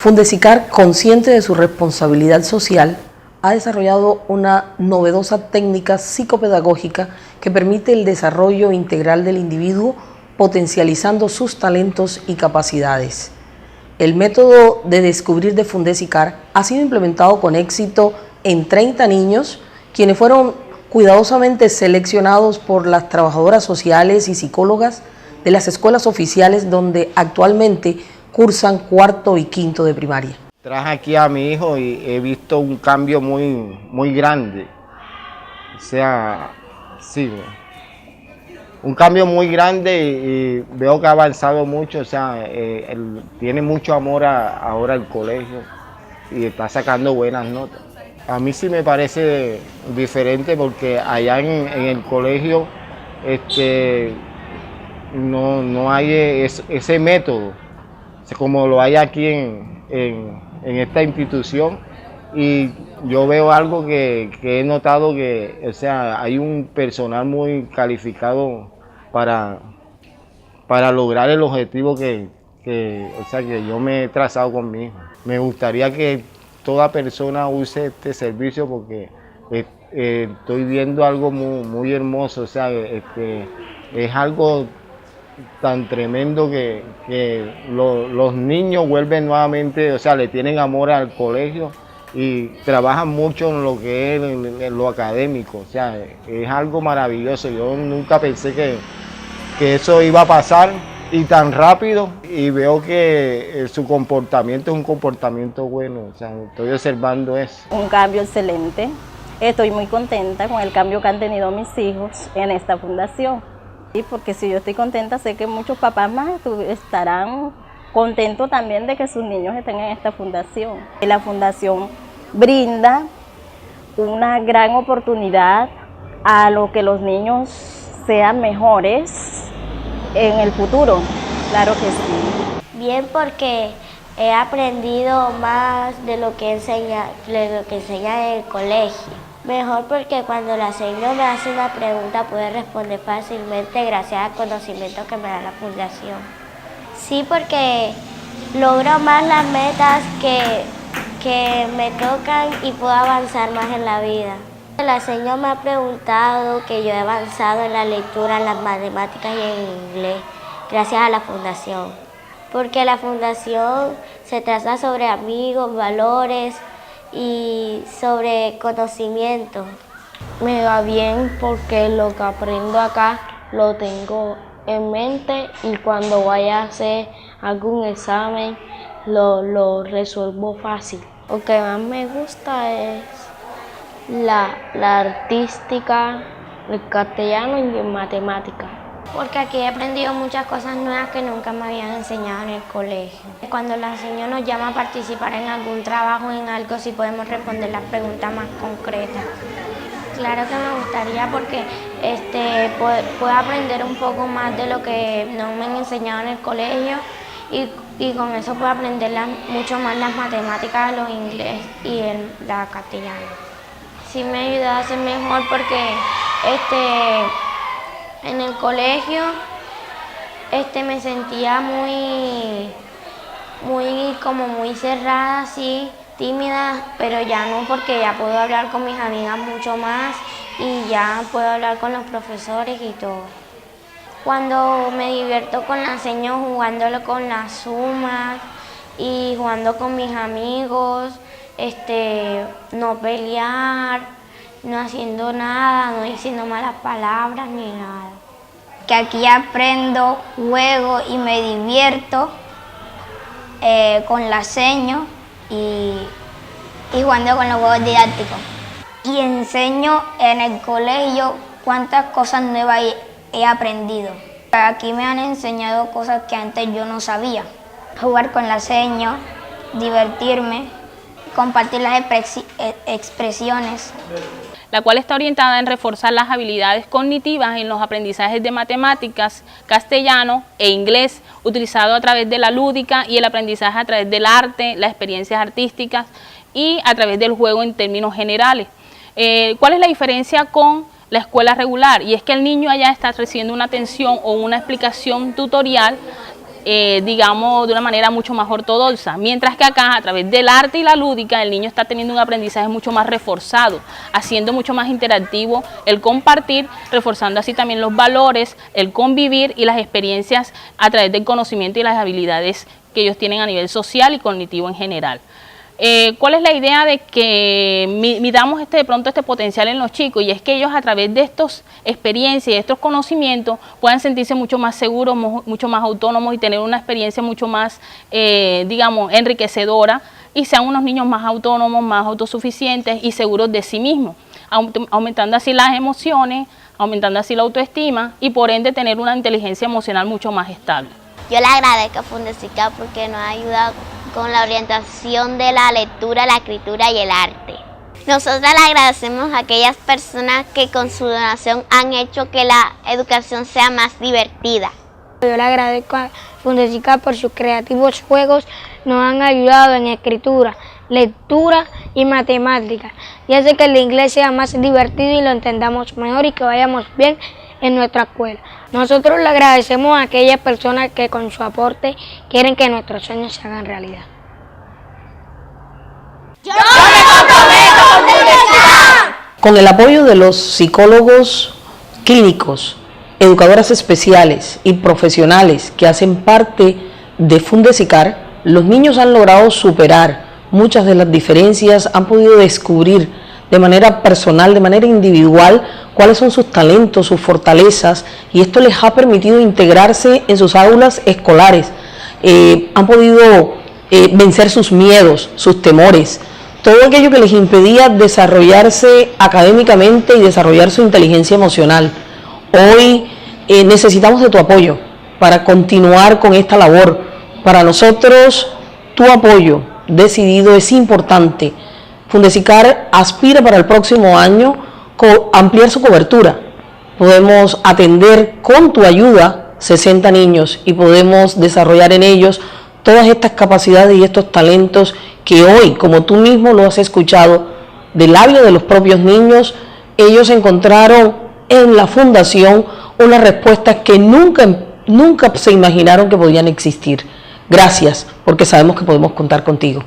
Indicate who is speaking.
Speaker 1: Fundesicar, consciente de su responsabilidad social, ha desarrollado una novedosa técnica psicopedagógica que permite el desarrollo integral del individuo, potencializando sus talentos y capacidades. El método de descubrir de Fundesicar ha sido implementado con éxito en 30 niños, quienes fueron cuidadosamente seleccionados por las trabajadoras sociales y psicólogas de las escuelas oficiales donde actualmente cursan cuarto y quinto de primaria.
Speaker 2: Traje aquí a mi hijo y he visto un cambio muy grande. O sea, sí, un cambio muy grande y veo que ha avanzado mucho. O sea, él tiene mucho amor ahora al colegio y está sacando buenas notas. A mí sí me parece diferente porque allá en el colegio no hay ese método como lo hay aquí en esta institución, y yo veo algo que he notado que, o sea, hay un personal muy calificado para lograr el objetivo que yo me he trazado con mi hijo. Me gustaría que toda persona use este servicio porque estoy viendo algo muy hermoso. O sea, es algo tan tremendo que los niños vuelven nuevamente, o sea, le tienen amor al colegio y trabajan mucho en lo que es en lo académico. O sea, es algo maravilloso. Yo nunca pensé que eso iba a pasar y tan rápido, y veo que su comportamiento es un comportamiento bueno. O sea, estoy observando eso.
Speaker 3: Un cambio excelente. Estoy muy contenta con el cambio que han tenido mis hijos en esta fundación. Y porque si yo estoy contenta, sé que muchos papás más estarán contentos también de que sus niños estén en esta fundación. Y la fundación brinda una gran oportunidad a lo que los niños sean mejores en el futuro, claro que sí.
Speaker 4: Bien, porque he aprendido más de lo que enseña en el colegio. Mejor porque cuando la señora me hace una pregunta puede responder fácilmente gracias al conocimiento que me da la fundación. Sí, porque logro más las metas que me tocan y puedo avanzar más en la vida. La señora me ha preguntado que yo he avanzado en la lectura, en las matemáticas y en inglés gracias a la fundación. Porque la fundación se trata sobre amigos, valores y sobre conocimiento.
Speaker 5: Me va bien porque lo que aprendo acá lo tengo en mente y cuando vaya a hacer algún examen lo resuelvo fácil. Lo que más me gusta es la artística, el castellano y la matemática.
Speaker 4: Porque aquí he aprendido muchas cosas nuevas que nunca me habían enseñado en el colegio. Cuando la señora nos llama a participar en algún trabajo, en algo, sí podemos responder las preguntas más concretas. Claro que me gustaría porque puedo aprender un poco más de lo que no me han enseñado en el colegio y con eso puedo aprender mucho más las matemáticas, los inglés y la castellana. Sí me ha ayudado a ser mejor porque en el colegio me sentía muy cerrada, así, tímida, pero ya no, porque ya puedo hablar con mis amigas mucho más y ya puedo hablar con los profesores y todo. Cuando me divierto con la señora jugándolo con las sumas y jugando con mis amigos, no pelear, no haciendo nada, no diciendo malas palabras ni nada.
Speaker 6: Que aquí aprendo, juego y me divierto con la seño y jugando con los juegos didácticos. Y enseño en el colegio cuántas cosas nuevas he aprendido. Aquí me han enseñado cosas que antes yo no sabía. Jugar con la seño, divertirme, compartir las expresiones.
Speaker 7: La cual está orientada en reforzar las habilidades cognitivas en los aprendizajes de matemáticas, castellano e inglés, utilizado a través de la lúdica y el aprendizaje a través del arte, las experiencias artísticas y a través del juego en términos generales. ¿Cuál es la diferencia con la escuela regular? Y es que el niño allá está recibiendo una atención o una explicación tutorial digamos, de una manera mucho más ortodoxa, mientras que acá, a través del arte y la lúdica, el niño está teniendo un aprendizaje mucho más reforzado, haciendo mucho más interactivo el compartir, reforzando así también los valores, el convivir y las experiencias a través del conocimiento y las habilidades que ellos tienen a nivel social y cognitivo en general. ¿Cuál es la idea de que midamos de pronto este potencial en los chicos? Y es que ellos a través de estas experiencias y de estos conocimientos puedan sentirse mucho más seguros, mucho más autónomos y tener una experiencia mucho más, digamos, enriquecedora y sean unos niños más autónomos, más autosuficientes y seguros de sí mismos, aumentando así las emociones, aumentando así la autoestima y por ende tener una inteligencia emocional mucho más estable.
Speaker 4: Yo le agradezco a Fundesica porque nos ha ayudado con la orientación de la lectura, la escritura y el arte. Nosotros le agradecemos a aquellas personas que con su donación han hecho que la educación sea más divertida.
Speaker 8: Yo le agradezco a Fundesica por sus creativos juegos, nos han ayudado en escritura, lectura y matemáticas, y hace que el inglés sea más divertido y lo entendamos mejor y que vayamos bien en nuestra escuela. Nosotros le agradecemos a aquellas personas que con su aporte quieren que nuestros sueños se hagan realidad.
Speaker 4: ¡Yo me comprometo con Fundesica!
Speaker 1: Con el apoyo de los psicólogos clínicos, educadoras especiales y profesionales que hacen parte de Fundesicar, los niños han logrado superar muchas de las diferencias, han podido descubrir de manera personal, de manera individual, cuáles son sus talentos, sus fortalezas, y esto les ha permitido integrarse en sus aulas escolares. Han podido vencer sus miedos, sus temores, todo aquello que les impedía desarrollarse académicamente y desarrollar su inteligencia emocional. Hoy necesitamos de tu apoyo para continuar con esta labor. Para nosotros, tu apoyo decidido es importante. Fundesicar aspira para el próximo año ampliar su cobertura. Podemos atender con tu ayuda 60 niños y podemos desarrollar en ellos todas estas capacidades y estos talentos que hoy, como tú mismo lo has escuchado, del labio de los propios niños, ellos encontraron en la fundación unas respuestas que nunca se imaginaron que podían existir. Gracias, porque sabemos que podemos contar contigo.